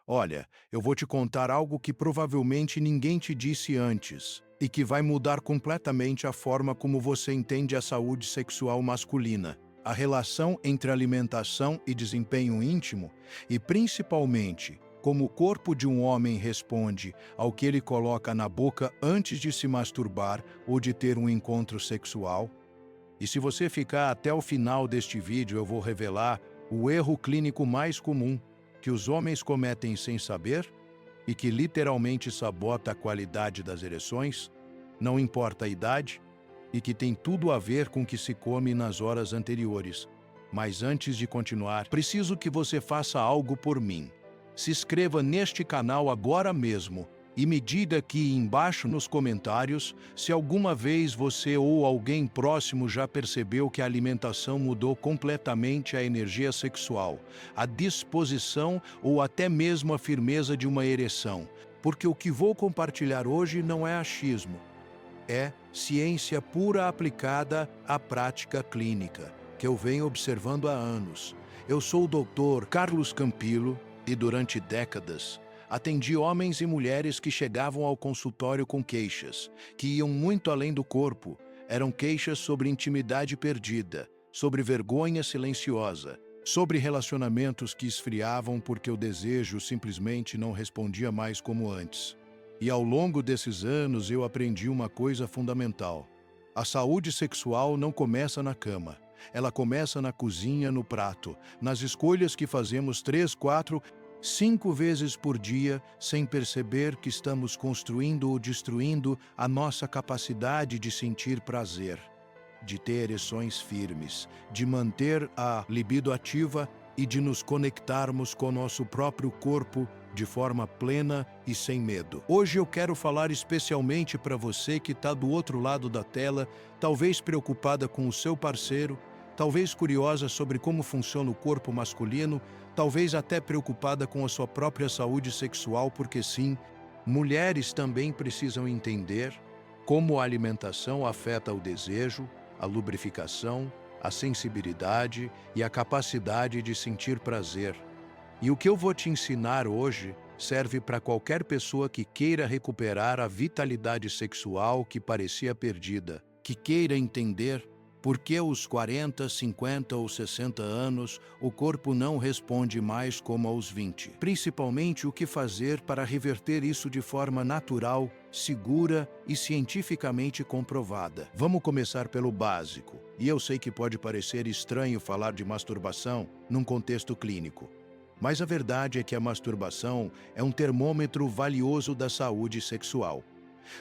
Olha, eu vou te contar algo que provavelmente ninguém te disse antes e que vai mudar completamente a forma como você entende a saúde sexual masculina, a relação entre alimentação e desempenho íntimo e, principalmente, como o corpo de um homem responde ao que ele coloca na boca antes de se masturbar ou de ter um encontro sexual. E se você ficar até o final deste vídeo, eu vou revelar o erro clínico mais comum que os homens cometem sem saber e que literalmente sabota a qualidade das ereções, não importa a idade, e que tem tudo a ver com o que se come nas horas anteriores. Mas antes de continuar, preciso que você faça algo por mim. Se inscreva neste canal agora mesmo e me diga aqui embaixo nos comentários se alguma vez você ou alguém próximo já percebeu que a alimentação mudou completamente a energia sexual, a disposição ou até mesmo a firmeza de uma ereção. Porque o que vou compartilhar hoje não é achismo, é ciência pura aplicada à prática clínica, que eu venho observando há anos. Eu sou o Dr. Carlos Campillo e durante décadas atendi homens e mulheres que chegavam ao consultório com queixas, que iam muito além do corpo. Eram queixas sobre intimidade perdida, sobre vergonha silenciosa, sobre relacionamentos que esfriavam porque o desejo simplesmente não respondia mais como antes. E ao longo desses anos eu aprendi uma coisa fundamental. A saúde sexual não começa na cama. Ela começa na cozinha, no prato, nas escolhas que fazemos 3, 4, 5 vezes por dia, sem perceber que estamos construindo ou destruindo a nossa capacidade de sentir prazer, de ter ereções firmes, de manter a libido ativa e de nos conectarmos com nosso próprio corpo de forma plena e sem medo. Hoje eu quero falar especialmente para você que está do outro lado da tela, talvez preocupada com o seu parceiro, talvez curiosa sobre como funciona o corpo masculino, talvez até preocupada com a sua própria saúde sexual, porque sim, mulheres também precisam entender como a alimentação afeta o desejo, a lubrificação, a sensibilidade e a capacidade de sentir prazer. E o que eu vou te ensinar hoje serve para qualquer pessoa que queira recuperar a vitalidade sexual que parecia perdida, que queira entender por que aos 40, 50 ou 60 anos o corpo não responde mais como aos 20. Principalmente o que fazer para reverter isso de forma natural, segura e cientificamente comprovada. Vamos começar pelo básico. E eu sei que pode parecer estranho falar de masturbação num contexto clínico. Mas a verdade é que a masturbação é um termômetro valioso da saúde sexual.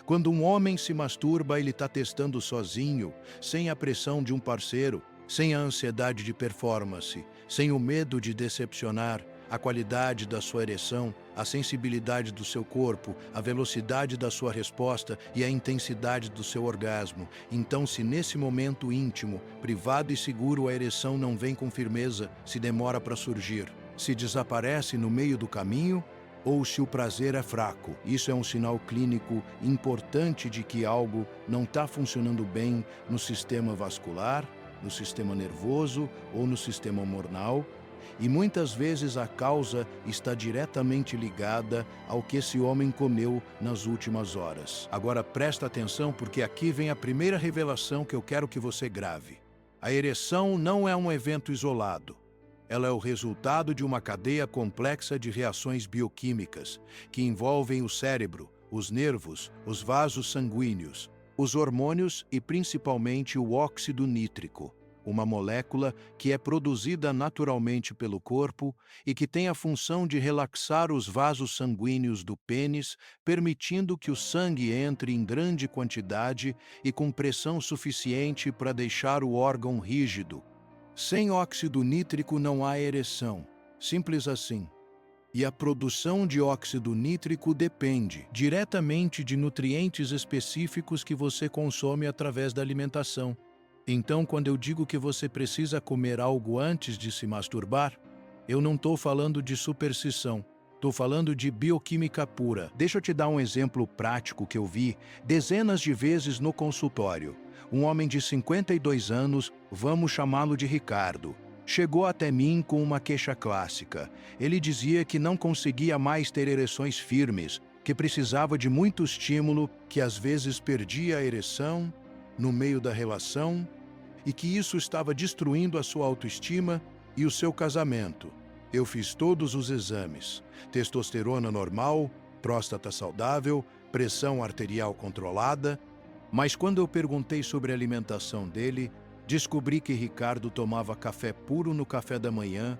Quando um homem se masturba, ele está testando sozinho, sem a pressão de um parceiro, sem a ansiedade de performance, sem o medo de decepcionar, a qualidade da sua ereção, a sensibilidade do seu corpo, a velocidade da sua resposta e a intensidade do seu orgasmo. Então, se nesse momento íntimo, privado e seguro, a ereção não vem com firmeza, se demora para surgir, se desaparece no meio do caminho, ou se o prazer é fraco, isso é um sinal clínico importante de que algo não está funcionando bem no sistema vascular, no sistema nervoso ou no sistema hormonal, e muitas vezes a causa está diretamente ligada ao que esse homem comeu nas últimas horas. Agora presta atenção, porque aqui vem a primeira revelação que eu quero que você grave. A ereção não é um evento isolado. Ela é o resultado de uma cadeia complexa de reações bioquímicas que envolvem o cérebro, os nervos, os vasos sanguíneos, os hormônios e principalmente o óxido nítrico, uma molécula que é produzida naturalmente pelo corpo e que tem a função de relaxar os vasos sanguíneos do pênis, permitindo que o sangue entre em grande quantidade e com pressão suficiente para deixar o órgão rígido. Sem óxido nítrico não há ereção, simples assim. E a produção de óxido nítrico depende diretamente de nutrientes específicos que você consome através da alimentação. Então, quando eu digo que você precisa comer algo antes de se masturbar, eu não estou falando de superstição, estou falando de bioquímica pura. Deixa eu te dar um exemplo prático que eu vi dezenas de vezes no consultório. Um homem de 52 anos, vamos chamá-lo de Ricardo. Chegou até mim com uma queixa clássica. Ele dizia que não conseguia mais ter ereções firmes, que precisava de muito estímulo, que às vezes perdia a ereção no meio da relação e que isso estava destruindo a sua autoestima e o seu casamento. Eu fiz todos os exames: testosterona normal, próstata saudável, pressão arterial controlada. Mas quando eu perguntei sobre a alimentação dele, descobri que Ricardo tomava café puro no café da manhã,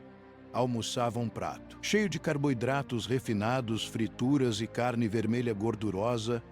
almoçava um prato cheio de carboidratos refinados, frituras e carne vermelha gordurosa,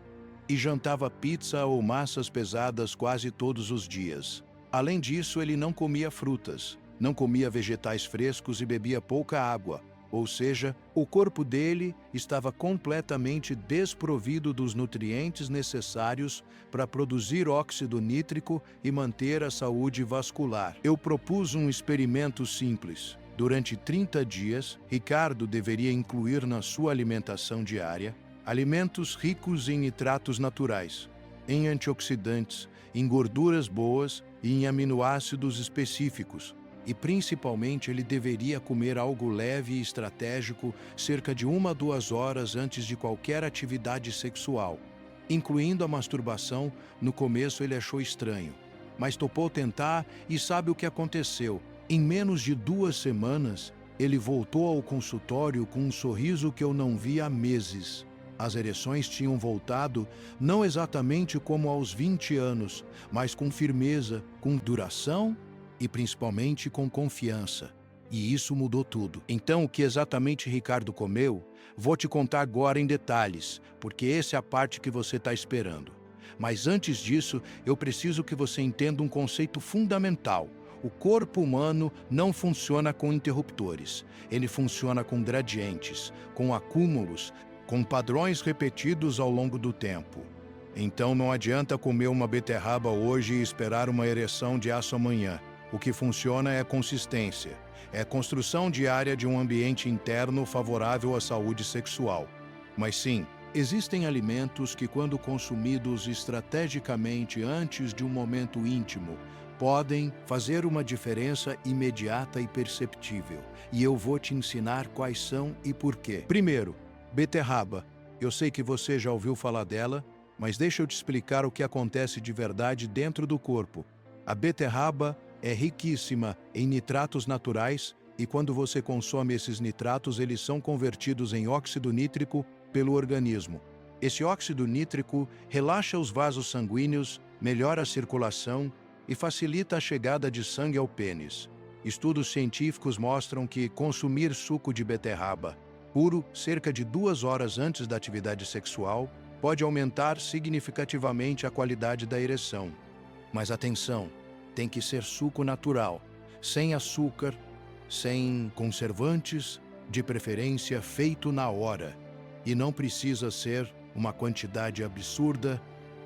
e jantava pizza ou massas pesadas quase todos os dias. Além disso, ele não comia frutas, não comia vegetais frescos e bebia pouca água. Ou seja, o corpo dele estava completamente desprovido dos nutrientes necessários para produzir óxido nítrico e manter a saúde vascular. Eu propus um experimento simples. Durante 30 dias, Ricardo deveria incluir na sua alimentação diária alimentos ricos em nitratos naturais, em antioxidantes, em gorduras boas e em aminoácidos específicos. E principalmente ele deveria comer algo leve e estratégico cerca de 1 a 2 horas antes de qualquer atividade sexual, incluindo a masturbação. No começo ele achou estranho, mas topou tentar e sabe o que aconteceu. Em menos de 2 semanas, ele voltou ao consultório com um sorriso que eu não via há meses. As ereções tinham voltado, não exatamente como aos 20 anos, mas com firmeza, com duração e principalmente com confiança. E isso mudou tudo. Então, o que exatamente Ricardo comeu, vou te contar agora em detalhes, porque essa é a parte que você está esperando. Mas antes disso, eu preciso que você entenda um conceito fundamental. O corpo humano não funciona com interruptores. Ele funciona com gradientes, com acúmulos, com padrões repetidos ao longo do tempo. Então não adianta comer uma beterraba hoje e esperar uma ereção de aço amanhã. O que funciona é consistência, é a construção diária de um ambiente interno favorável à saúde sexual. Mas sim, existem alimentos que, quando consumidos estrategicamente antes de um momento íntimo, podem fazer uma diferença imediata e perceptível. E eu vou te ensinar quais são e por quê. Primeiro, beterraba. Eu sei que você já ouviu falar dela, mas deixa eu te explicar o que acontece de verdade dentro do corpo. A beterraba é riquíssima em nitratos naturais e quando você consome esses nitratos, eles são convertidos em óxido nítrico pelo organismo. Esse óxido nítrico relaxa os vasos sanguíneos, melhora a circulação e facilita a chegada de sangue ao pênis. Estudos científicos mostram que consumir suco de beterraba puro cerca de 2 horas antes da atividade sexual pode aumentar significativamente a qualidade da ereção. Mas atenção, tem que ser suco natural, sem açúcar, sem conservantes, de preferência feito na hora. E não precisa ser uma quantidade absurda,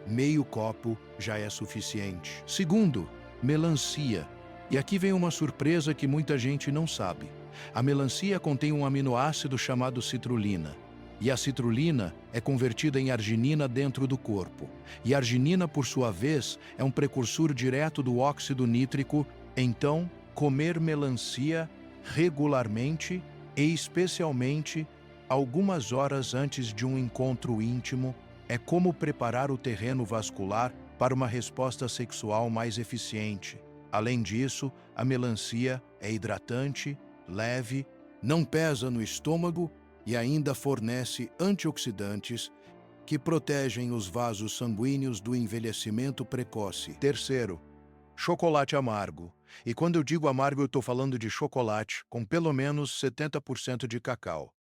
meio copo já é suficiente. Segundo, melancia. E aqui vem uma surpresa que muita gente não sabe. A melancia contém um aminoácido chamado citrulina. E a citrulina é convertida em arginina dentro do corpo. E a arginina, por sua vez, é um precursor direto do óxido nítrico. Então, comer melancia regularmente e especialmente algumas horas antes de um encontro íntimo é como preparar o terreno vascular para uma resposta sexual mais eficiente. Além disso, a melancia é hidratante, leve, não pesa no estômago e ainda fornece antioxidantes que protegem os vasos sanguíneos do envelhecimento precoce. Terceiro, chocolate amargo. E quando eu digo amargo, eu estou falando de chocolate com pelo menos 70% de cacau.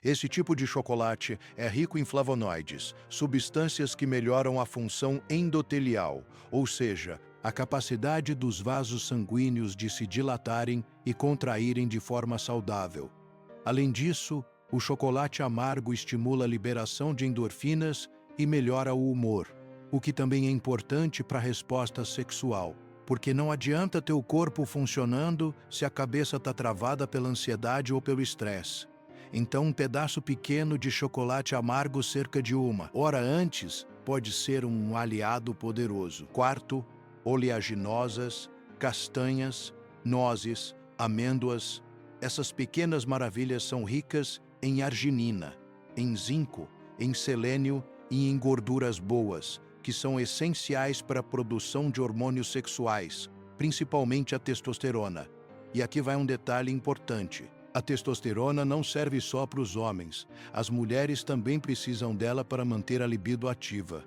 Esse tipo de chocolate é rico em flavonoides, substâncias que melhoram a função endotelial, ou seja, a capacidade dos vasos sanguíneos de se dilatarem e contraírem de forma saudável. Além disso, o chocolate amargo estimula a liberação de endorfinas e melhora o humor, o que também é importante para a resposta sexual, porque não adianta ter o corpo funcionando se a cabeça está travada pela ansiedade ou pelo estresse. Então, um pedaço pequeno de chocolate amargo cerca de 1 hora antes pode ser um aliado poderoso. Quarto, oleaginosas, castanhas, nozes, amêndoas. Essas pequenas maravilhas são ricas em arginina, em zinco, em selênio e em gorduras boas, que são essenciais para a produção de hormônios sexuais, principalmente a testosterona. E aqui vai um detalhe importante. A testosterona não serve só para os homens. As mulheres também precisam dela para manter a libido ativa.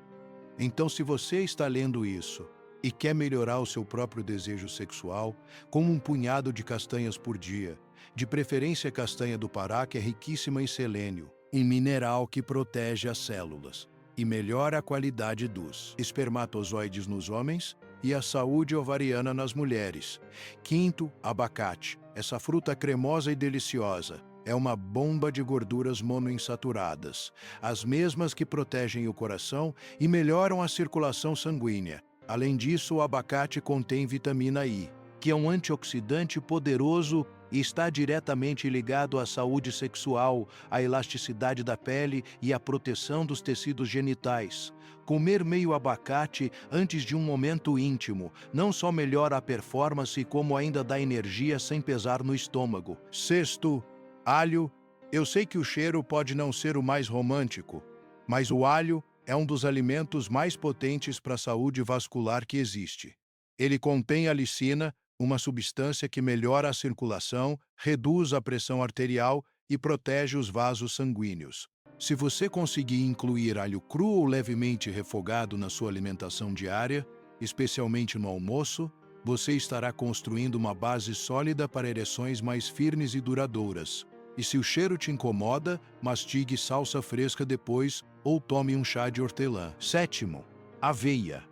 Então, se você está lendo isso e quer melhorar o seu próprio desejo sexual, como um punhado de castanhas por dia, de preferência castanha do Pará, que é riquíssima em selênio, em mineral que protege as células e melhora a qualidade dos espermatozoides nos homens e a saúde ovariana nas mulheres. Quinto, abacate. Essa fruta cremosa e deliciosa é uma bomba de gorduras monoinsaturadas, as mesmas que protegem o coração e melhoram a circulação sanguínea. Além disso, o abacate contém vitamina I, que é um antioxidante poderoso e está diretamente ligado à saúde sexual, à elasticidade da pele e à proteção dos tecidos genitais. Comer meio abacate antes de um momento íntimo não só melhora a performance, como ainda dá energia sem pesar no estômago. Sexto, alho. Eu sei que o cheiro pode não ser o mais romântico, mas o alho é um dos alimentos mais potentes para a saúde vascular que existe. Ele contém alicina, uma substância que melhora a circulação, reduz a pressão arterial e protege os vasos sanguíneos. Se você conseguir incluir alho cru ou levemente refogado na sua alimentação diária, especialmente no almoço, você estará construindo uma base sólida para ereções mais firmes e duradouras. E se o cheiro te incomoda, mastigue salsa fresca depois ou tome um chá de hortelã. Sétimo, aveia.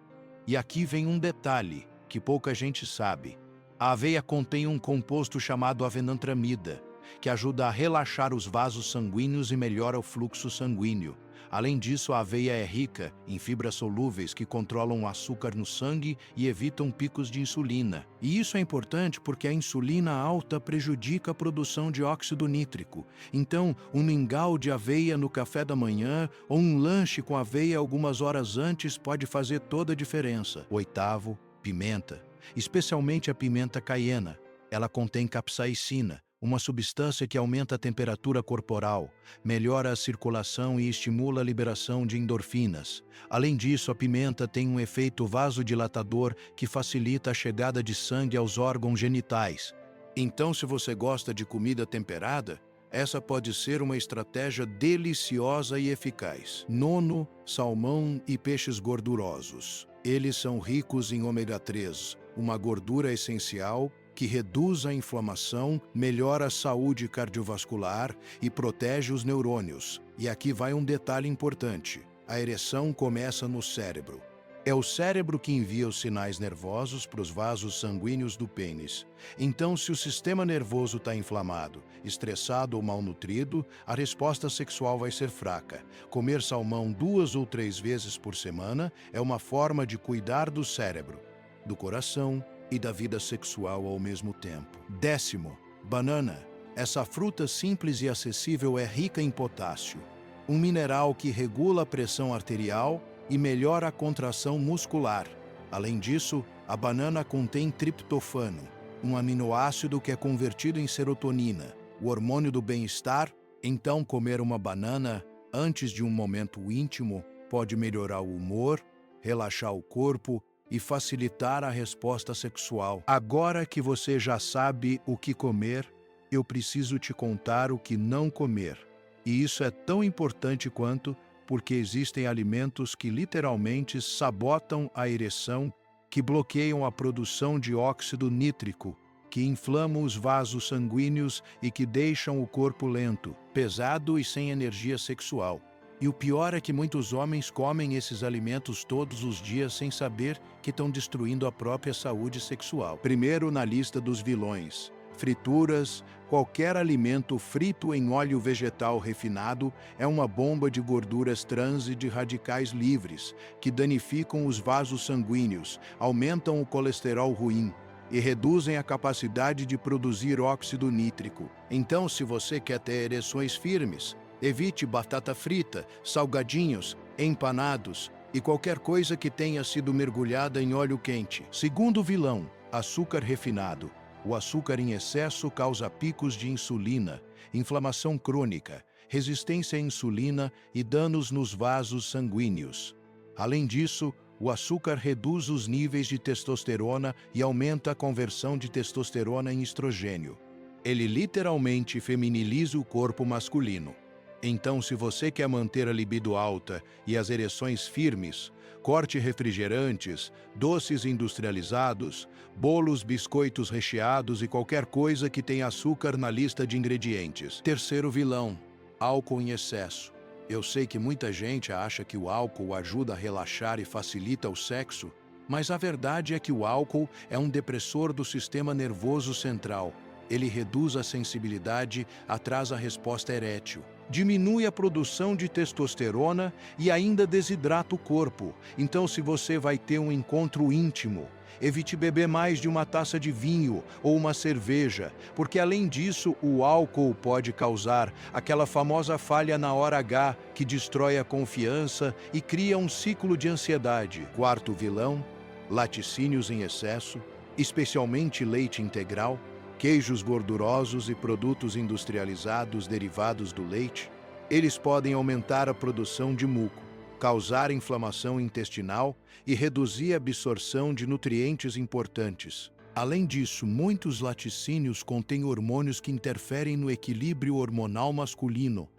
E aqui vem um detalhe que pouca gente sabe. A aveia contém um composto chamado avenantramida, que ajuda a relaxar os vasos sanguíneos e melhora o fluxo sanguíneo. Além disso, a aveia é rica em fibras solúveis que controlam o açúcar no sangue e evitam picos de insulina. E isso é importante porque a insulina alta prejudica a produção de óxido nítrico. Então, um mingau de aveia no café da manhã ou um lanche com aveia algumas horas antes pode fazer toda a diferença. Oitavo, pimenta. Especialmente a pimenta caiena. Ela contém capsaicina, uma substância que aumenta a temperatura corporal, melhora a circulação e estimula a liberação de endorfinas. Além disso, a pimenta tem um efeito vasodilatador que facilita a chegada de sangue aos órgãos genitais. Então, se você gosta de comida temperada, essa pode ser uma estratégia deliciosa e eficaz. Nono, salmão e peixes gordurosos. Eles são ricos em ômega 3, uma gordura essencial que reduz a inflamação, melhora a saúde cardiovascular e protege os neurônios. E aqui vai um detalhe importante. A ereção começa no cérebro. É o cérebro que envia os sinais nervosos para os vasos sanguíneos do pênis. Então, se o sistema nervoso está inflamado, estressado ou malnutrido, a resposta sexual vai ser fraca. Comer salmão 2 ou 3 vezes por semana é uma forma de cuidar do cérebro, do coração e da vida sexual ao mesmo tempo. Décimo, banana. Essa fruta simples e acessível é rica em potássio, um mineral que regula a pressão arterial e melhora a contração muscular. Além disso, a banana contém triptofano, um aminoácido que é convertido em serotonina, o hormônio do bem-estar. Então, comer uma banana antes de um momento íntimo pode melhorar o humor, relaxar o corpo e facilitar a resposta sexual. Agora que você já sabe o que comer, eu preciso te contar o que não comer. E isso é tão importante quanto, porque existem alimentos que literalmente sabotam a ereção, que bloqueiam a produção de óxido nítrico, que inflamam os vasos sanguíneos e que deixam o corpo lento, pesado e sem energia sexual. E o pior é que muitos homens comem esses alimentos todos os dias sem saber que estão destruindo a própria saúde sexual. Primeiro na lista dos vilões: frituras. Qualquer alimento frito em óleo vegetal refinado é uma bomba de gorduras trans e de radicais livres, que danificam os vasos sanguíneos, aumentam o colesterol ruim e reduzem a capacidade de produzir óxido nítrico. Então, se você quer ter ereções firmes, evite batata frita, salgadinhos, empanados e qualquer coisa que tenha sido mergulhada em óleo quente. Segundo vilão, açúcar refinado. O açúcar em excesso causa picos de insulina, inflamação crônica, resistência à insulina e danos nos vasos sanguíneos. Além disso, o açúcar reduz os níveis de testosterona e aumenta a conversão de testosterona em estrogênio. Ele literalmente feminiliza o corpo masculino. Então, se você quer manter a libido alta e as ereções firmes, corte refrigerantes, doces industrializados, bolos, biscoitos recheados e qualquer coisa que tenha açúcar na lista de ingredientes. Terceiro vilão: álcool em excesso. Eu sei que muita gente acha que o álcool ajuda a relaxar e facilita o sexo, mas a verdade é que o álcool é um depressor do sistema nervoso central. Ele reduz a sensibilidade, atrasa a resposta erétil, diminui a produção de testosterona e ainda desidrata o corpo. Então, se você vai ter um encontro íntimo, evite beber mais de uma taça de vinho ou uma cerveja, porque além disso, o álcool pode causar aquela famosa falha na hora H que destrói a confiança e cria um ciclo de ansiedade. Quarto vilão: laticínios em excesso, especialmente leite integral, queijos gordurosos e produtos industrializados derivados do leite. Eles podem aumentar a produção de muco, causar inflamação intestinal e reduzir a absorção de nutrientes importantes. Além disso, muitos laticínios contêm hormônios que interferem no equilíbrio hormonal masculino.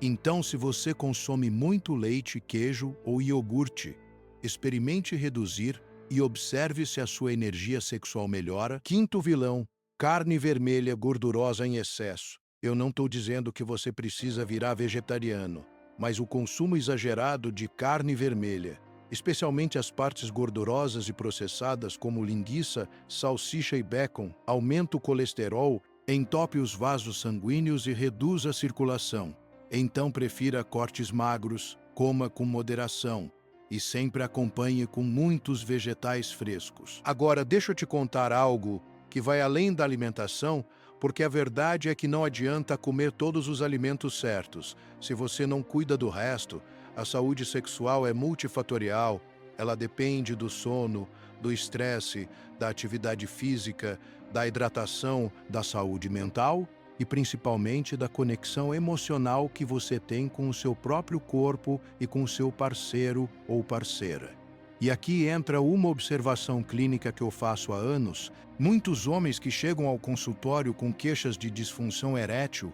Então, se você consome muito leite, queijo ou iogurte, experimente reduzir e observe se a sua energia sexual melhora. Quinto vilão: carne vermelha gordurosa em excesso. Eu não estou dizendo que você precisa virar vegetariano, mas o consumo exagerado de carne vermelha, especialmente as partes gordurosas e processadas como linguiça, salsicha e bacon, aumenta o colesterol, entope os vasos sanguíneos e reduz a circulação. Então prefira cortes magros, coma com moderação e sempre acompanhe com muitos vegetais frescos. Agora, deixa eu te contar algo que vai além da alimentação, porque a verdade é que não adianta comer todos os alimentos certos. Se você não cuida do resto, a saúde sexual é multifatorial. Ela depende do sono, do estresse, da atividade física, da hidratação, da saúde mental e principalmente da conexão emocional que você tem com o seu próprio corpo e com o seu parceiro ou parceira. E aqui entra uma observação clínica que eu faço há anos. Muitos homens que chegam ao consultório com queixas de disfunção erétil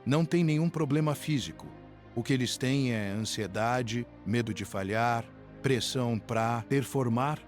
não têm nenhum problema físico. O que eles têm é ansiedade, medo de falhar, pressão para performar,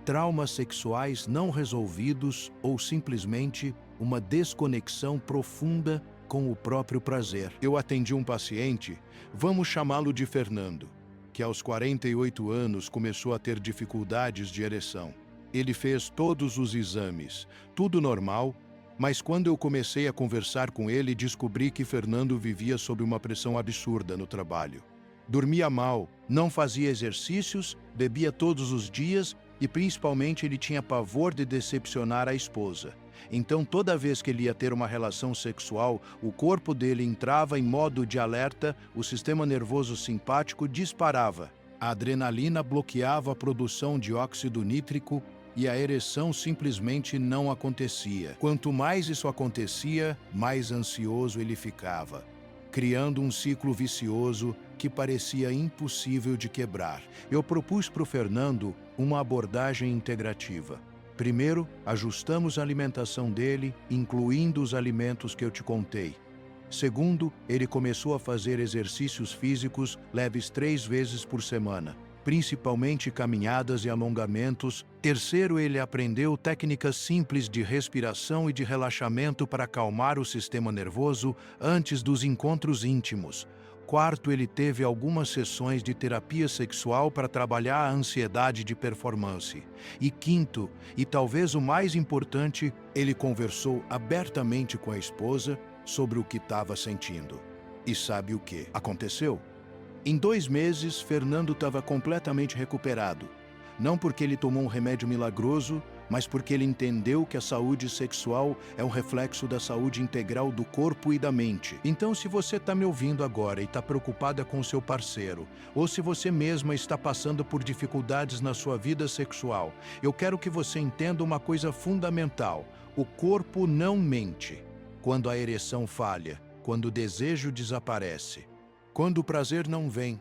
traumas sexuais não resolvidos ou simplesmente uma desconexão profunda com o próprio prazer. Eu atendi um paciente, vamos chamá-lo de Fernando, que aos 48 anos começou a ter dificuldades de ereção. Ele fez todos os exames, tudo normal, mas quando eu comecei a conversar com ele, descobri que Fernando vivia sob uma pressão absurda no trabalho. Dormia mal, não fazia exercícios, bebia todos os dias e principalmente ele tinha pavor de decepcionar a esposa. Então, toda vez que ele ia ter uma relação sexual, o corpo dele entrava em modo de alerta, o sistema nervoso simpático disparava. A adrenalina bloqueava a produção de óxido nítrico e a ereção simplesmente não acontecia. Quanto mais isso acontecia, mais ansioso ele ficava, criando um ciclo vicioso que parecia impossível de quebrar. Eu propus para o Fernando uma abordagem integrativa. Primeiro, ajustamos a alimentação dele, incluindo os alimentos que eu te contei. Segundo, ele começou a fazer exercícios físicos leves 3 vezes por semana, principalmente caminhadas e alongamentos. Terceiro, ele aprendeu técnicas simples de respiração e de relaxamento para acalmar o sistema nervoso antes dos encontros íntimos. Quarto, ele teve algumas sessões de terapia sexual para trabalhar a ansiedade de performance. E quinto, e talvez o mais importante, ele conversou abertamente com a esposa sobre o que estava sentindo. E sabe o que aconteceu? Em 2 meses, Fernando estava completamente recuperado. Não porque ele tomou um remédio milagroso, mas porque ele entendeu que a saúde sexual é um reflexo da saúde integral do corpo e da mente. Então, se você está me ouvindo agora e está preocupada com o seu parceiro, ou se você mesma está passando por dificuldades na sua vida sexual, eu quero que você entenda uma coisa fundamental. O corpo não mente. Quando a ereção falha, quando o desejo desaparece, quando o prazer não vem,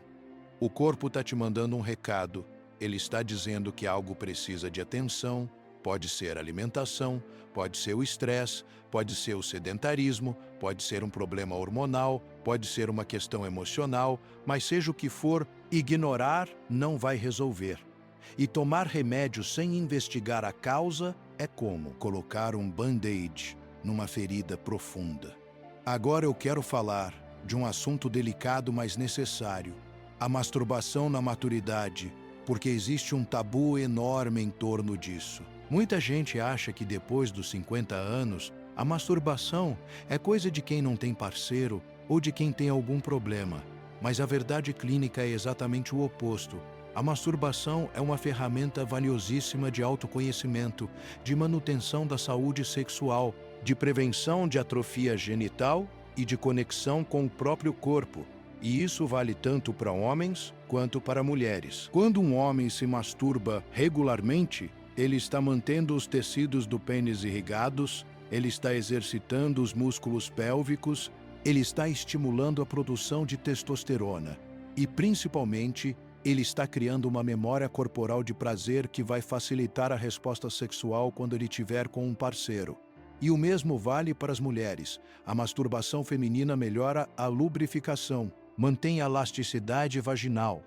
o corpo está te mandando um recado. Ele está dizendo que algo precisa de atenção. Pode ser alimentação, pode ser o estresse, pode ser o sedentarismo, pode ser um problema hormonal, pode ser uma questão emocional, mas seja o que for, ignorar não vai resolver. E tomar remédio sem investigar a causa é como colocar um band-aid numa ferida profunda. Agora eu quero falar de um assunto delicado, mas necessário: a masturbação na maturidade, porque existe um tabu enorme em torno disso. Muita gente acha que depois dos 50 anos, a masturbação é coisa de quem não tem parceiro ou de quem tem algum problema. Mas a verdade clínica é exatamente o oposto. A masturbação é uma ferramenta valiosíssima de autoconhecimento, de manutenção da saúde sexual, de prevenção de atrofia genital e de conexão com o próprio corpo. E isso vale tanto para homens quanto para mulheres. Quando um homem se masturba regularmente, ele está mantendo os tecidos do pênis irrigados, ele está exercitando os músculos pélvicos, ele está estimulando a produção de testosterona e, principalmente, ele está criando uma memória corporal de prazer que vai facilitar a resposta sexual quando ele tiver com um parceiro. E o mesmo vale para as mulheres. A masturbação feminina melhora a lubrificação, mantém a elasticidade vaginal,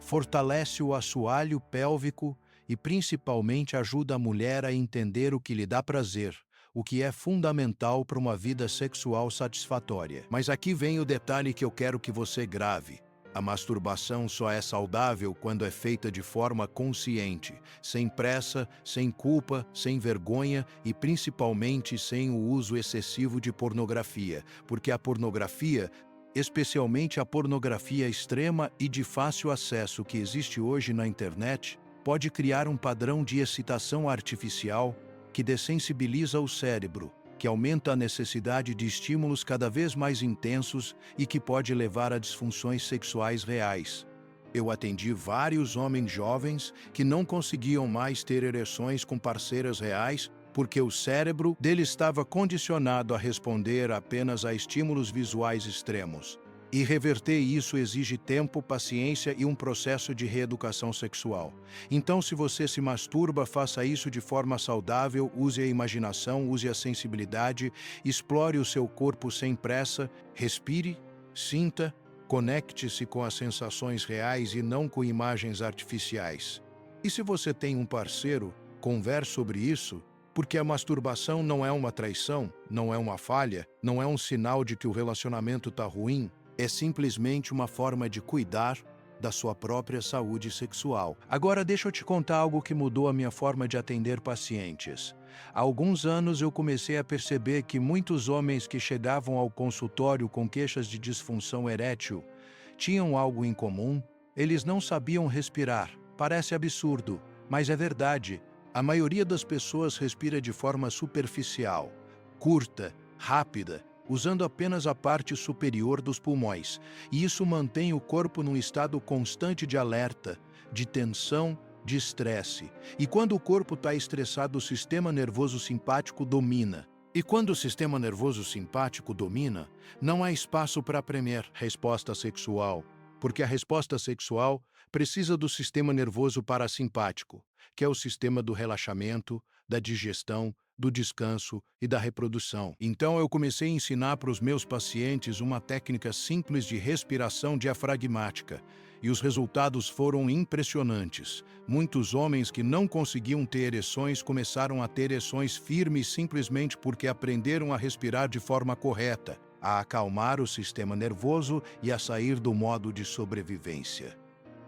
fortalece o assoalho pélvico e principalmente ajuda a mulher a entender o que lhe dá prazer, o que é fundamental para uma vida sexual satisfatória. Mas aqui vem o detalhe que eu quero que você grave. A masturbação só é saudável quando é feita de forma consciente, sem pressa, sem culpa, sem vergonha e principalmente sem o uso excessivo de pornografia, porque a pornografia, especialmente a pornografia extrema e de fácil acesso que existe hoje na internet, pode criar um padrão de excitação artificial que dessensibiliza o cérebro, que aumenta a necessidade de estímulos cada vez mais intensos e que pode levar a disfunções sexuais reais. Eu atendi vários homens jovens que não conseguiam mais ter ereções com parceiras reais porque o cérebro dele estava condicionado a responder apenas a estímulos visuais extremos. E reverter isso exige tempo, paciência e um processo de reeducação sexual. Então, se você se masturba, faça isso de forma saudável, use a imaginação, use a sensibilidade, explore o seu corpo sem pressa, respire, sinta, conecte-se com as sensações reais e não com imagens artificiais. E se você tem um parceiro, converse sobre isso, porque a masturbação não é uma traição, não é uma falha, não é um sinal de que o relacionamento está ruim. É simplesmente uma forma de cuidar da sua própria saúde sexual. Agora deixa eu te contar algo que mudou a minha forma de atender pacientes. Há alguns anos eu comecei a perceber que muitos homens que chegavam ao consultório com queixas de disfunção erétil tinham algo em comum: eles não sabiam respirar. Parece absurdo, mas é verdade. A maioria das pessoas respira de forma superficial, curta, rápida, usando apenas a parte superior dos pulmões, e isso mantém o corpo num estado constante de alerta, de tensão, de estresse. E quando o corpo está estressado, o sistema nervoso simpático domina. E quando o sistema nervoso simpático domina, não há espaço para a resposta sexual, porque a resposta sexual precisa do sistema nervoso parasimpático, que é o sistema do relaxamento, da digestão, do descanso e da reprodução. Então eu comecei a ensinar para os meus pacientes uma técnica simples de respiração diafragmática, e os resultados foram impressionantes. Muitos homens que não conseguiam ter ereções começaram a ter ereções firmes simplesmente porque aprenderam a respirar de forma correta, a acalmar o sistema nervoso e a sair do modo de sobrevivência.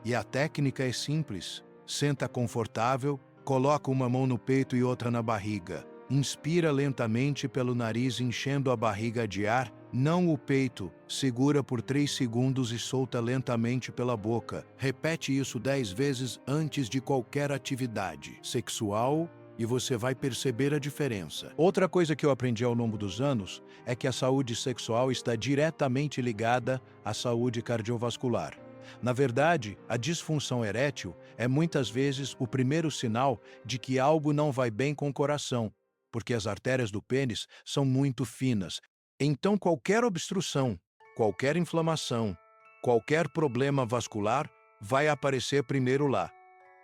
E a técnica é simples. Senta confortável, coloca uma mão no peito e outra na barriga. Inspira lentamente pelo nariz, enchendo a barriga de ar, não o peito. Segura por 3 segundos e solta lentamente pela boca. Repete isso 10 vezes antes de qualquer atividade sexual e você vai perceber a diferença. Outra coisa que eu aprendi ao longo dos anos é que a saúde sexual está diretamente ligada à saúde cardiovascular. Na verdade, a disfunção erétil é muitas vezes o primeiro sinal de que algo não vai bem com o coração, porque as artérias do pênis são muito finas. Então, qualquer obstrução, qualquer inflamação, qualquer problema vascular vai aparecer primeiro lá.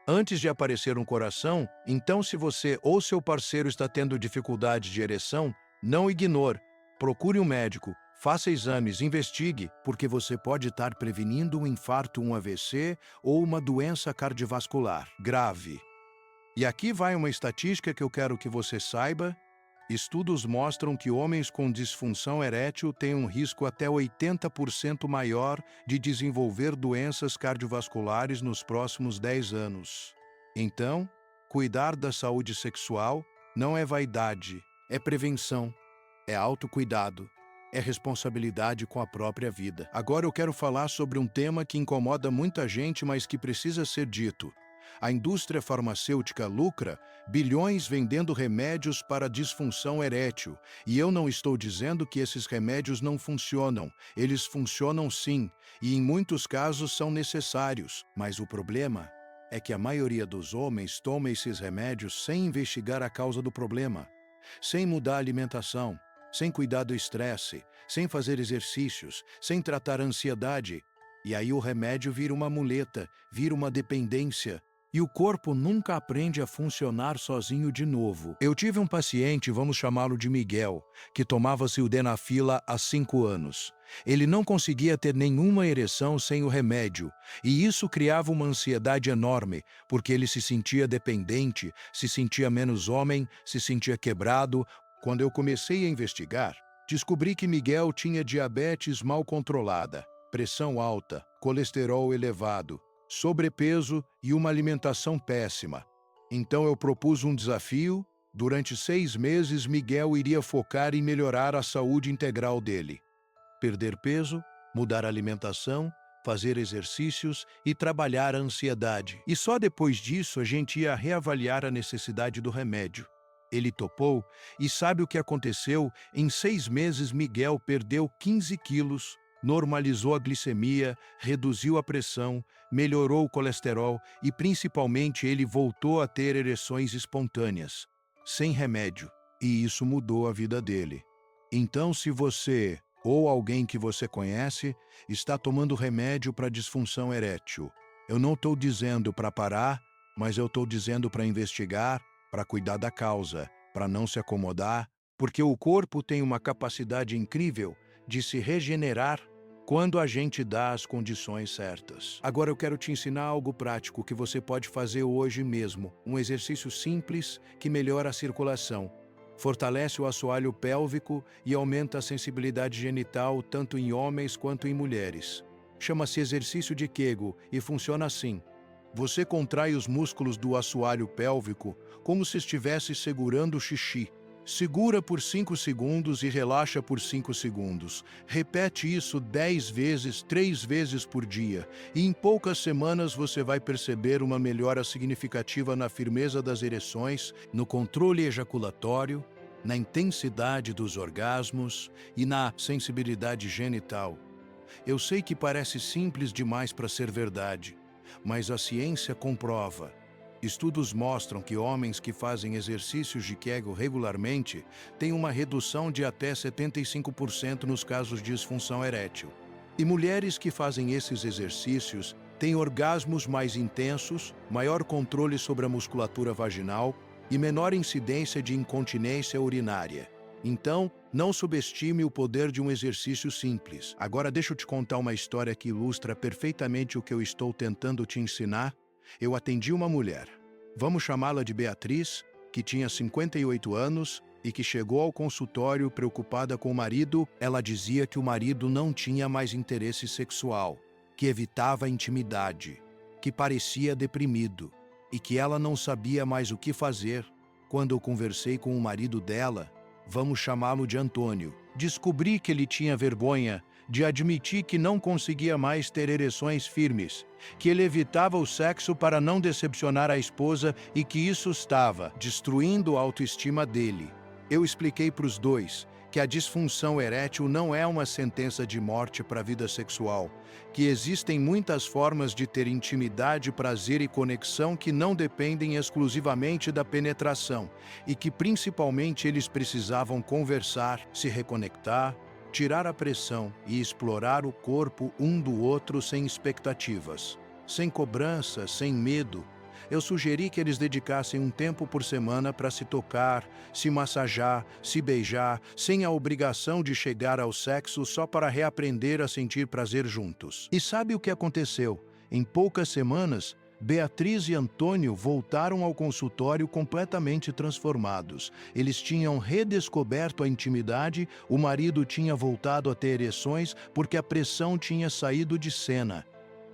Antes de aparecer um coração, então se você ou seu parceiro está tendo dificuldade de ereção, não ignore. Procure um médico, faça exames, investigue, porque você pode estar prevenindo um infarto, um AVC ou uma doença cardiovascular grave. E aqui vai uma estatística que eu quero que você saiba. Estudos mostram que homens com disfunção erétil têm um risco até 80% maior de desenvolver doenças cardiovasculares nos próximos 10 anos. Então, cuidar da saúde sexual não é vaidade, é prevenção, é autocuidado, é responsabilidade com a própria vida. Agora eu quero falar sobre um tema que incomoda muita gente, mas que precisa ser dito. A indústria farmacêutica lucra bilhões vendendo remédios para disfunção erétil. E eu não estou dizendo que esses remédios não funcionam. Eles funcionam sim, e em muitos casos são necessários. Mas o problema é que a maioria dos homens toma esses remédios sem investigar a causa do problema, sem mudar a alimentação, sem cuidar do estresse, sem fazer exercícios, sem tratar a ansiedade. E aí o remédio vira uma muleta, vira uma dependência. E o corpo nunca aprende a funcionar sozinho de novo. Eu tive um paciente, vamos chamá-lo de Miguel, que tomava sildenafila há 5 anos. Ele não conseguia ter nenhuma ereção sem o remédio, e isso criava uma ansiedade enorme, porque ele se sentia dependente, se sentia menos homem, se sentia quebrado. Quando eu comecei a investigar, descobri que Miguel tinha diabetes mal controlada, pressão alta, colesterol elevado, sobrepeso e uma alimentação péssima. Então eu propus um desafio. Durante 6 meses, Miguel iria focar em melhorar a saúde integral dele. Perder peso, mudar a alimentação, fazer exercícios e trabalhar a ansiedade. E só depois disso a gente ia reavaliar a necessidade do remédio. Ele topou e sabe o que aconteceu? Em 6 meses, Miguel perdeu 15 quilos, normalizou a glicemia, reduziu a pressão, melhorou o colesterol e, principalmente, ele voltou a ter ereções espontâneas, sem remédio. E isso mudou a vida dele. Então, se você ou alguém que você conhece está tomando remédio para disfunção erétil, eu não estou dizendo para parar, mas eu estou dizendo para investigar, para cuidar da causa, para não se acomodar, porque o corpo tem uma capacidade incrível de se regenerar quando a gente dá as condições certas. Agora eu quero te ensinar algo prático que você pode fazer hoje mesmo, um exercício simples que melhora a circulação, fortalece o assoalho pélvico e aumenta a sensibilidade genital tanto em homens quanto em mulheres. Chama-se exercício de Kegel e funciona assim. Você contrai os músculos do assoalho pélvico como se estivesse segurando o xixi. Segura por 5 segundos e relaxa por 5 segundos. Repete isso 10 vezes, 3 vezes por dia. E em poucas semanas você vai perceber uma melhora significativa na firmeza das ereções, no controle ejaculatório, na intensidade dos orgasmos e na sensibilidade genital. Eu sei que parece simples demais para ser verdade, mas a ciência comprova. Estudos mostram que homens que fazem exercícios de Kegel regularmente têm uma redução de até 75% nos casos de disfunção erétil. E mulheres que fazem esses exercícios têm orgasmos mais intensos, maior controle sobre a musculatura vaginal e menor incidência de incontinência urinária. Então, não subestime o poder de um exercício simples. Agora deixa eu te contar uma história que ilustra perfeitamente o que eu estou tentando te ensinar. Eu atendi uma mulher, vamos chamá-la de Beatriz, que tinha 58 anos e que chegou ao consultório preocupada com o marido. Ela dizia que o marido não tinha mais interesse sexual, que evitava a intimidade, que parecia deprimido e que ela não sabia mais o que fazer. Quando eu conversei com o marido dela, vamos chamá-lo de Antônio, descobri que ele tinha vergonha de admitir que não conseguia mais ter ereções firmes, que ele evitava o sexo para não decepcionar a esposa e que isso estava destruindo a autoestima dele. Eu expliquei para os dois que a disfunção erétil não é uma sentença de morte para a vida sexual, que existem muitas formas de ter intimidade, prazer e conexão que não dependem exclusivamente da penetração e que principalmente eles precisavam conversar, se reconectar, tirar a pressão e explorar o corpo um do outro sem expectativas, sem cobrança, sem medo. Eu sugeri que eles dedicassem um tempo por semana para se tocar, se massajar, se beijar, sem a obrigação de chegar ao sexo só para reaprender a sentir prazer juntos. E sabe o que aconteceu? Em poucas semanas, Beatriz e Antônio voltaram ao consultório completamente transformados. Eles tinham redescoberto a intimidade, o marido tinha voltado a ter ereções porque a pressão tinha saído de cena.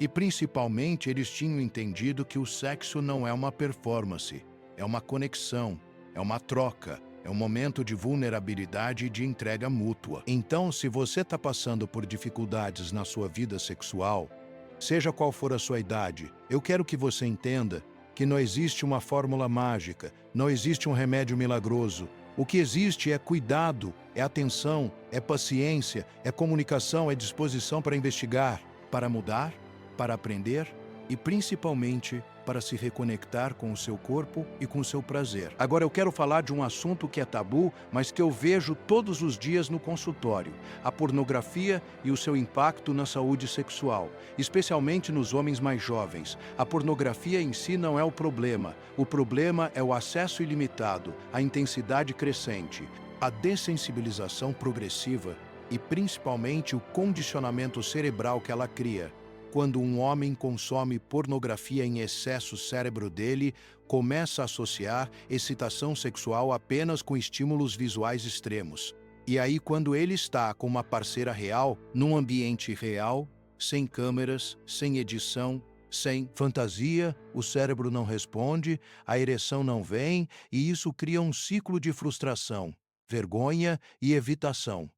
E principalmente eles tinham entendido que o sexo não é uma performance, é uma conexão, é uma troca, é um momento de vulnerabilidade e de entrega mútua. Então, se você está passando por dificuldades na sua vida sexual, seja qual for a sua idade, eu quero que você entenda que não existe uma fórmula mágica, não existe um remédio milagroso. O que existe é cuidado, é atenção, é paciência, é comunicação, é disposição para investigar, para mudar, para aprender e, principalmente, para se reconectar com o seu corpo e com o seu prazer. Agora eu quero falar de um assunto que é tabu, mas que eu vejo todos os dias no consultório: a pornografia e o seu impacto na saúde sexual, especialmente nos homens mais jovens. A pornografia em si não é o problema é o acesso ilimitado, a intensidade crescente, a dessensibilização progressiva e, principalmente, o condicionamento cerebral que ela cria. Quando um homem consome pornografia em excesso, o cérebro dele começa a associar excitação sexual apenas com estímulos visuais extremos. E aí, quando ele está com uma parceira real, num ambiente real, sem câmeras, sem edição, sem fantasia, o cérebro não responde, a ereção não vem, e isso cria um ciclo de frustração, vergonha e evitação.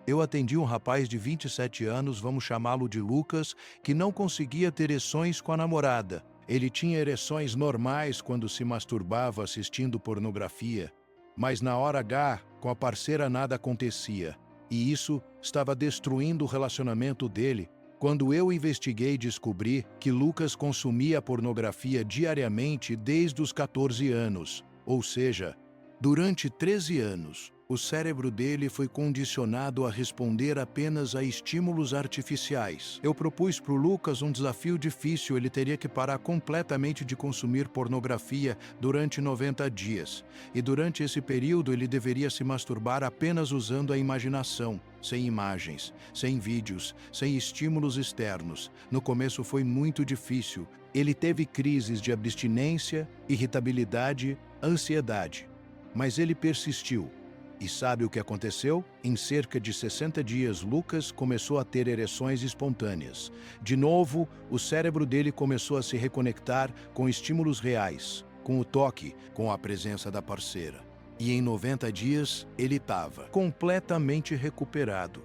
Eu atendi um rapaz de 27 anos, vamos chamá-lo de Lucas, que não conseguia ter ereções com a namorada. Ele tinha ereções normais quando se masturbava assistindo pornografia, mas na hora H, com a parceira nada acontecia. E isso estava destruindo o relacionamento dele. Quando eu investiguei, descobri que Lucas consumia pornografia diariamente desde os 14 anos, ou seja, durante 13 anos. O cérebro dele foi condicionado a responder apenas a estímulos artificiais. Eu propus para o Lucas um desafio difícil: ele teria que parar completamente de consumir pornografia durante 90 dias. E durante esse período ele deveria se masturbar apenas usando a imaginação, sem imagens, sem vídeos, sem estímulos externos. No começo foi muito difícil. Ele teve crises de abstinência, irritabilidade, ansiedade. Mas ele persistiu. E sabe o que aconteceu? Em cerca de 60 dias, Lucas começou a ter ereções espontâneas. De novo, o cérebro dele começou a se reconectar com estímulos reais, com o toque, com a presença da parceira. E em 90 dias, ele estava completamente recuperado.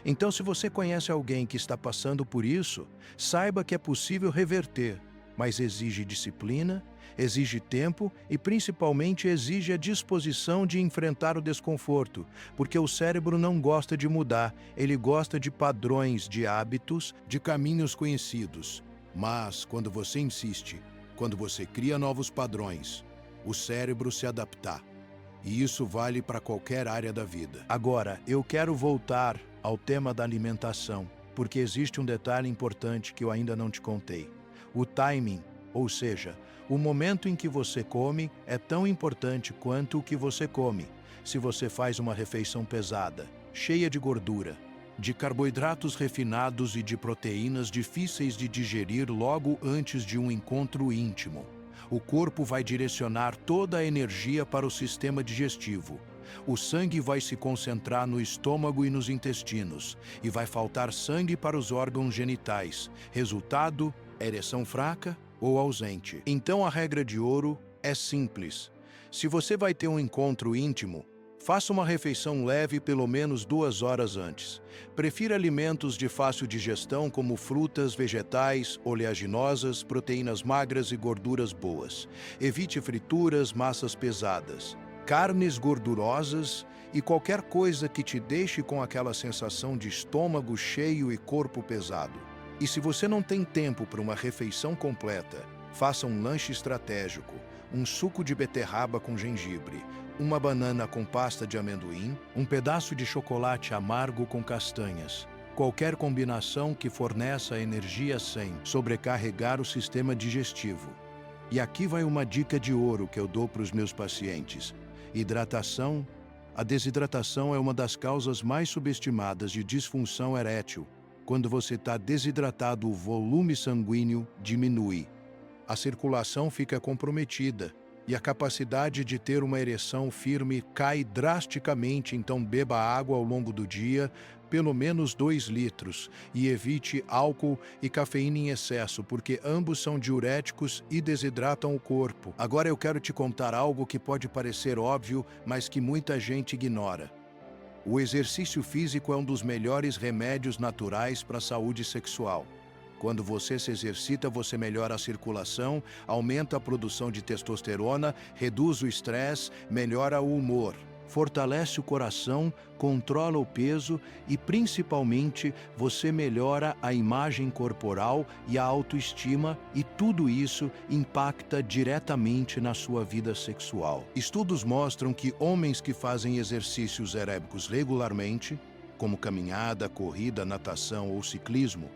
Então, se você conhece alguém que está passando por isso, saiba que é possível reverter, mas exige disciplina, exige tempo e, principalmente, exige a disposição de enfrentar o desconforto, porque o cérebro não gosta de mudar, ele gosta de padrões, de hábitos, de caminhos conhecidos. Mas, quando você insiste, quando você cria novos padrões, o cérebro se adapta. E isso vale para qualquer área da vida. Agora, eu quero voltar ao tema da alimentação, porque existe um detalhe importante que eu ainda não te contei. O timing, ou seja, o momento em que você come é tão importante quanto o que você come. Se você faz uma refeição pesada, cheia de gordura, de carboidratos refinados e de proteínas difíceis de digerir logo antes de um encontro íntimo, o corpo vai direcionar toda a energia para o sistema digestivo. O sangue vai se concentrar no estômago e nos intestinos, e vai faltar sangue para os órgãos genitais. Resultado: ereção fraca ou ausente. Então a regra de ouro é simples. Se você vai ter um encontro íntimo, faça uma refeição leve pelo menos 2 horas antes. Prefira alimentos de fácil digestão como frutas, vegetais, oleaginosas, proteínas magras e gorduras boas. Evite frituras, massas pesadas, carnes gordurosas e qualquer coisa que te deixe com aquela sensação de estômago cheio e corpo pesado. E se você não tem tempo para uma refeição completa, faça um lanche estratégico, um suco de beterraba com gengibre, uma banana com pasta de amendoim, um pedaço de chocolate amargo com castanhas. Qualquer combinação que forneça energia sem sobrecarregar o sistema digestivo. E aqui vai uma dica de ouro que eu dou para os meus pacientes. Hidratação. A desidratação é uma das causas mais subestimadas de disfunção erétil. Quando você está desidratado, o volume sanguíneo diminui. A circulação fica comprometida e a capacidade de ter uma ereção firme cai drasticamente, então beba água ao longo do dia, pelo menos 2 litros, e evite álcool e cafeína em excesso, porque ambos são diuréticos e desidratam o corpo. Agora eu quero te contar algo que pode parecer óbvio, mas que muita gente ignora. O exercício físico é um dos melhores remédios naturais para a saúde sexual. Quando você se exercita, você melhora a circulação, aumenta a produção de testosterona, reduz o estresse, melhora o humor, fortalece o coração, controla o peso e, principalmente, você melhora a imagem corporal e a autoestima, e tudo isso impacta diretamente na sua vida sexual. Estudos mostram que homens que fazem exercícios aeróbicos regularmente, como caminhada, corrida, natação ou ciclismo,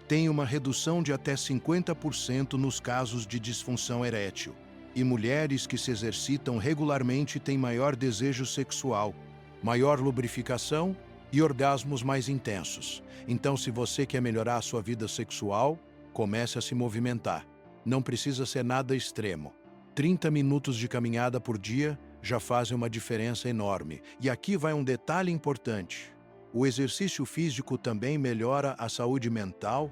tem uma redução de até 50% nos casos de disfunção erétil. E mulheres que se exercitam regularmente têm maior desejo sexual, maior lubrificação e orgasmos mais intensos. Então, se você quer melhorar a sua vida sexual, comece a se movimentar. Não precisa ser nada extremo. 30 minutos de caminhada por dia já fazem uma diferença enorme. E aqui vai um detalhe importante. O exercício físico também melhora a saúde mental,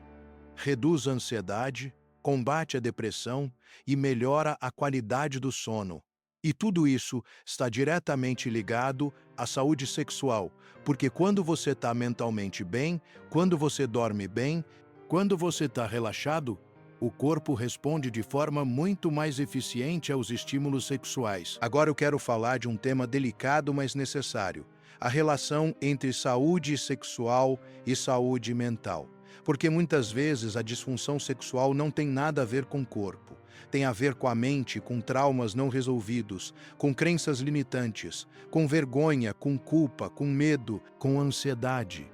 reduz a ansiedade, combate a depressão e melhora a qualidade do sono. E tudo isso está diretamente ligado à saúde sexual, porque quando você está mentalmente bem, quando você dorme bem, quando você está relaxado, o corpo responde de forma muito mais eficiente aos estímulos sexuais. Agora eu quero falar de um tema delicado, mas necessário: a relação entre saúde sexual e saúde mental. Porque muitas vezes a disfunção sexual não tem nada a ver com o corpo. Tem a ver com a mente, com traumas não resolvidos, com crenças limitantes, com vergonha, com culpa, com medo, com ansiedade.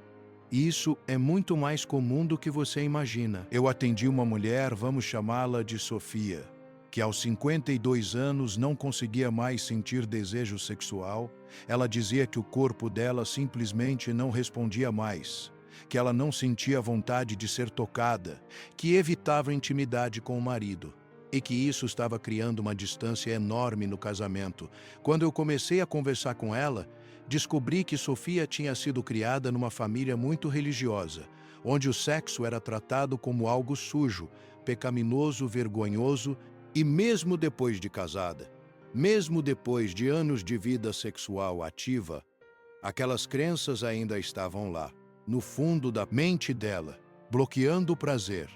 E isso é muito mais comum do que você imagina. Eu atendi uma mulher, vamos chamá-la de Sofia, que aos 52 anos não conseguia mais sentir desejo sexual. Ela dizia que o corpo dela simplesmente não respondia mais, que ela não sentia vontade de ser tocada, que evitava intimidade com o marido, e que isso estava criando uma distância enorme no casamento. Quando eu comecei a conversar com ela, descobri que Sofia tinha sido criada numa família muito religiosa, onde o sexo era tratado como algo sujo, pecaminoso, vergonhoso. E mesmo depois de casada, mesmo depois de anos de vida sexual ativa, aquelas crenças ainda estavam lá, no fundo da mente dela, bloqueando o prazer.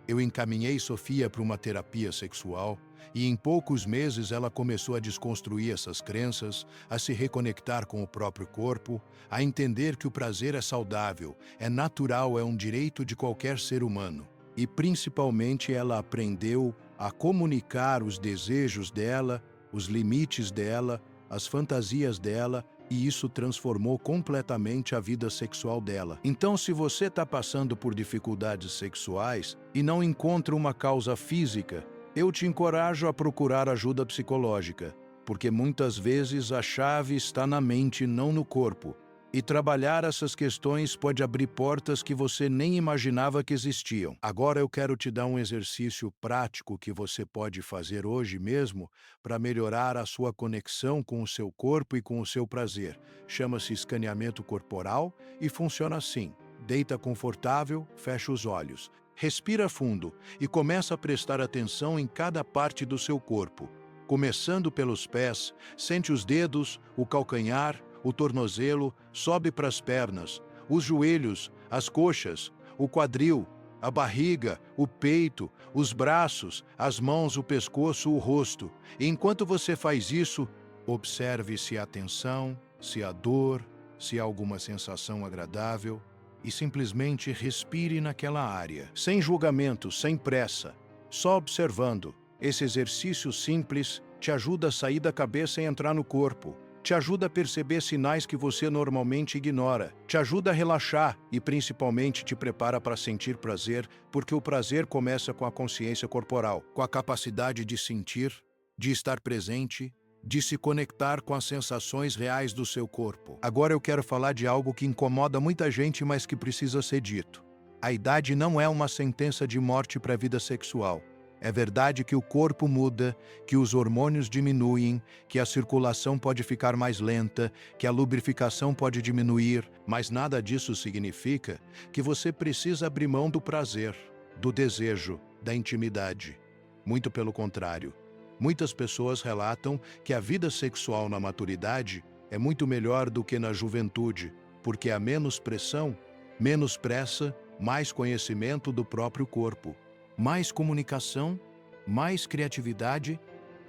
Eu encaminhei Sofia para uma terapia sexual e em poucos meses ela começou a desconstruir essas crenças, a se reconectar com o próprio corpo, a entender que o prazer é saudável, é natural, é um direito de qualquer ser humano. E principalmente ela aprendeu a comunicar os desejos dela, os limites dela, as fantasias dela, e isso transformou completamente a vida sexual dela. Então, se você está passando por dificuldades sexuais e não encontra uma causa física, eu te encorajo a procurar ajuda psicológica, porque muitas vezes a chave está na mente, não no corpo. E trabalhar essas questões pode abrir portas que você nem imaginava que existiam. Agora eu quero te dar um exercício prático que você pode fazer hoje mesmo para melhorar a sua conexão com o seu corpo e com o seu prazer. Chama-se escaneamento corporal e funciona assim. Deita confortável, fecha os olhos, respira fundo e começa a prestar atenção em cada parte do seu corpo. Começando pelos pés, sente os dedos, o calcanhar, o tornozelo, sobe para as pernas, os joelhos, as coxas, o quadril, a barriga, o peito, os braços, as mãos, o pescoço, o rosto. E enquanto você faz isso, observe se há tensão, se há dor, se há alguma sensação agradável, e simplesmente respire naquela área, sem julgamento, sem pressa, só observando. Esse exercício simples te ajuda a sair da cabeça e entrar no corpo. Te ajuda a perceber sinais que você normalmente ignora. Te ajuda a relaxar e, principalmente, te prepara para sentir prazer, porque o prazer começa com a consciência corporal, com a capacidade de sentir, de estar presente, de se conectar com as sensações reais do seu corpo. Agora eu quero falar de algo que incomoda muita gente, mas que precisa ser dito. A idade não é uma sentença de morte para a vida sexual. É verdade que o corpo muda, que os hormônios diminuem, que a circulação pode ficar mais lenta, que a lubrificação pode diminuir, mas nada disso significa que você precisa abrir mão do prazer, do desejo, da intimidade. Muito pelo contrário. Muitas pessoas relatam que a vida sexual na maturidade é muito melhor do que na juventude, porque há menos pressão, menos pressa, mais conhecimento do próprio corpo. Mais comunicação, mais criatividade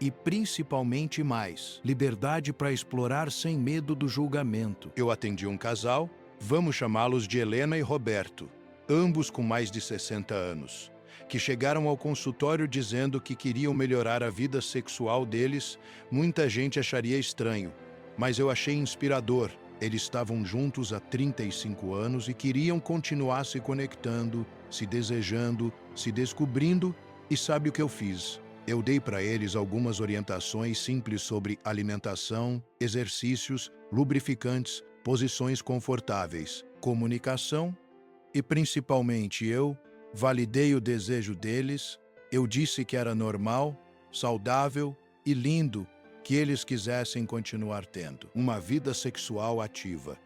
e, principalmente, mais liberdade para explorar sem medo do julgamento. Eu atendi um casal, vamos chamá-los de Helena e Roberto, ambos com mais de 60 anos, que chegaram ao consultório dizendo que queriam melhorar a vida sexual deles. Muita gente acharia estranho, mas eu achei inspirador. Eles estavam juntos há 35 anos e queriam continuar se conectando, se desejando, se descobrindo, e sabe o que eu fiz? Eu dei para eles algumas orientações simples sobre alimentação, exercícios, lubrificantes, posições confortáveis, comunicação e, principalmente, eu validei o desejo deles. Eu disse que era normal, saudável e lindo que eles quisessem continuar tendo uma vida sexual ativa.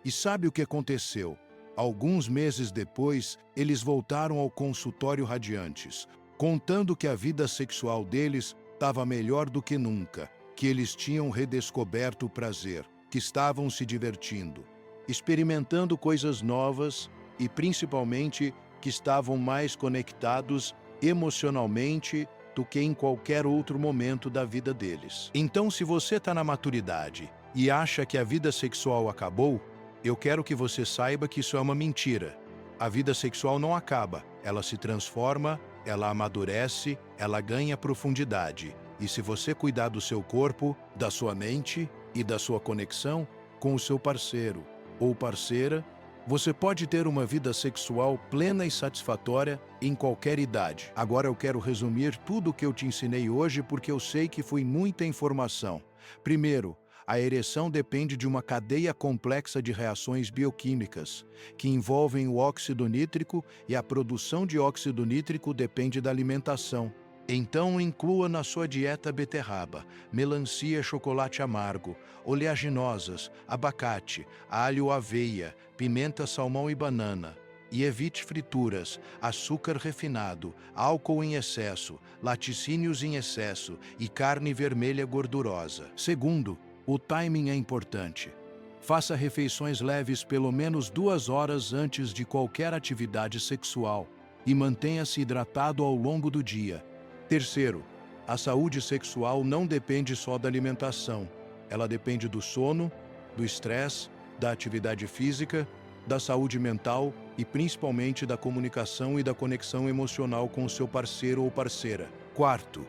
E sabe o que aconteceu? Alguns meses depois, eles voltaram ao consultório radiantes, contando que a vida sexual deles estava melhor do que nunca, que eles tinham redescoberto o prazer, que estavam se divertindo, experimentando coisas novas e, principalmente, que estavam mais conectados emocionalmente do que em qualquer outro momento da vida deles. Então, se você está na maturidade e acha que a vida sexual acabou, eu quero que você saiba que isso é uma mentira. A vida sexual não acaba, ela se transforma, ela amadurece, ela ganha profundidade. E se você cuidar do seu corpo, da sua mente e da sua conexão com o seu parceiro ou parceira, você pode ter uma vida sexual plena e satisfatória em qualquer idade. Agora eu quero resumir tudo o que eu te ensinei hoje porque eu sei que foi muita informação. Primeiro, a ereção depende de uma cadeia complexa de reações bioquímicas, que envolvem o óxido nítrico, e a produção de óxido nítrico depende da alimentação. Então inclua na sua dieta beterraba, melancia, chocolate amargo, oleaginosas, abacate, alho, aveia, pimenta, salmão e banana. E evite frituras, açúcar refinado, álcool em excesso, laticínios em excesso e carne vermelha gordurosa. Segundo, o timing é importante. Faça refeições leves pelo menos 2 horas antes de qualquer atividade sexual e mantenha-se hidratado ao longo do dia. Terceiro, a saúde sexual não depende só da alimentação. Ela depende do sono, do estresse, da atividade física, da saúde mental e principalmente da comunicação e da conexão emocional com o seu parceiro ou parceira. Quarto,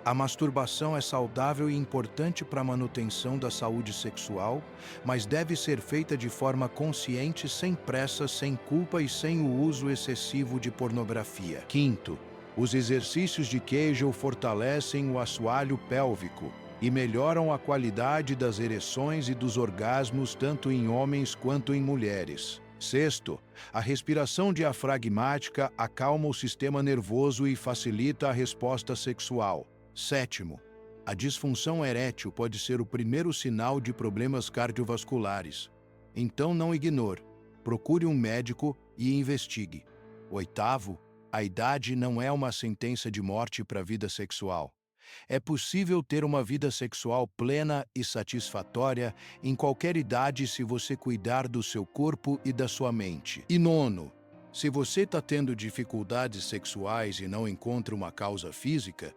a masturbação é saudável e importante para a manutenção da saúde sexual, mas deve ser feita de forma consciente, sem pressa, sem culpa e sem o uso excessivo de pornografia. Quinto, os exercícios de Kegel fortalecem o assoalho pélvico e melhoram a qualidade das ereções e dos orgasmos tanto em homens quanto em mulheres. Sexto, a respiração diafragmática acalma o sistema nervoso e facilita a resposta sexual. Sétimo, a disfunção erétil pode ser o primeiro sinal de problemas cardiovasculares. Então não ignore, procure um médico e investigue. Oitavo, a idade não é uma sentença de morte para a vida sexual. É possível ter uma vida sexual plena e satisfatória em qualquer idade se você cuidar do seu corpo e da sua mente. E nono, se você está tendo dificuldades sexuais e não encontra uma causa física,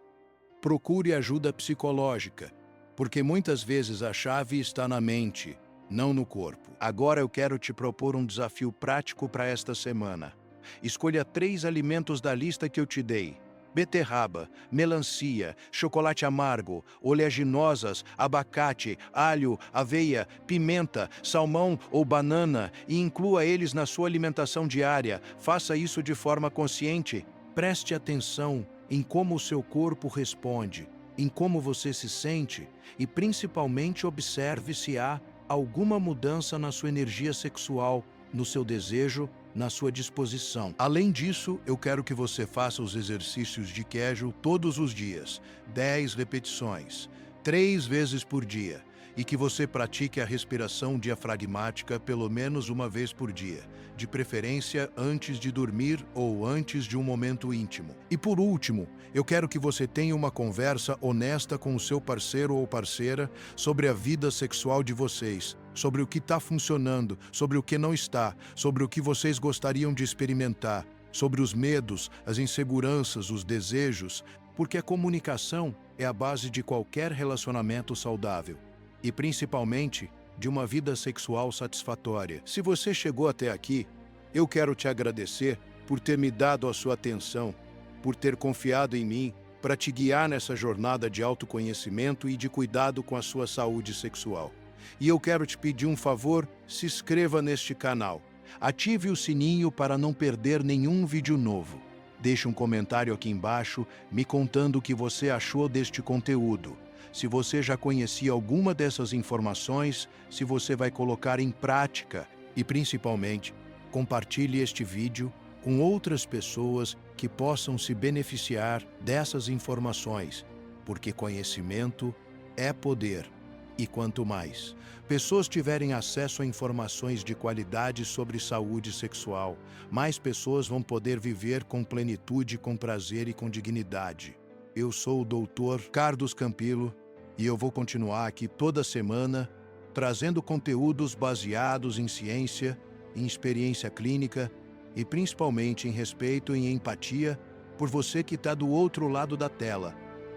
procure ajuda psicológica, porque muitas vezes a chave está na mente não no corpo. Agora eu quero te propor um desafio prático para esta semana. Escolha 3 alimentos da lista que eu te dei: beterraba, melancia, chocolate amargo, oleaginosas, abacate, alho, aveia, pimenta, salmão ou banana e inclua eles na sua alimentação diária. Faça isso de forma consciente. Preste atenção em como o seu corpo responde, em como você se sente e principalmente observe se há alguma mudança na sua energia sexual, no seu desejo, na sua disposição. Além disso, eu quero que você faça os exercícios de Kegel todos os dias, 10 repetições, 3 vezes por dia, e que você pratique a respiração diafragmática pelo menos uma vez por dia, de preferência antes de dormir ou antes de um momento íntimo. E por último, eu quero que você tenha uma conversa honesta com o seu parceiro ou parceira sobre a vida sexual de vocês, sobre o que está funcionando, sobre o que não está, sobre o que vocês gostariam de experimentar, sobre os medos, as inseguranças, os desejos, porque a comunicação é a base de qualquer relacionamento saudável e, principalmente, de uma vida sexual satisfatória. Se você chegou até aqui, eu quero te agradecer por ter me dado a sua atenção, por ter confiado em mim para te guiar nessa jornada de autoconhecimento e de cuidado com a sua saúde sexual. E eu quero te pedir um favor: se inscreva neste canal, ative o sininho para não perder nenhum vídeo novo. Deixe um comentário aqui embaixo me contando o que você achou deste conteúdo. Se você já conhecia alguma dessas informações, se você vai colocar em prática e, principalmente, compartilhe este vídeo com outras pessoas que possam se beneficiar dessas informações, porque conhecimento é poder. E quanto mais pessoas tiverem acesso a informações de qualidade sobre saúde sexual, mais pessoas vão poder viver com plenitude, com prazer e com dignidade. Eu sou o Dr. Carlos Campillo e eu vou continuar aqui toda semana trazendo conteúdos baseados em ciência, em experiência clínica e principalmente em respeito e em empatia por você que está do outro lado da tela,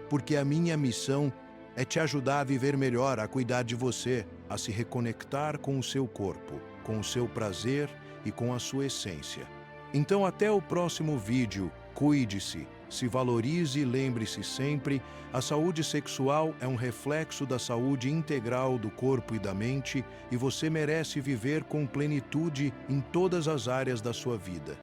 porque a minha missão é te ajudar a viver melhor, a cuidar de você, a se reconectar com o seu corpo, com o seu prazer e com a sua essência. Então, até o próximo vídeo. Cuide-se, se valorize e lembre-se sempre, a saúde sexual é um reflexo da saúde integral do corpo e da mente e você merece viver com plenitude em todas as áreas da sua vida.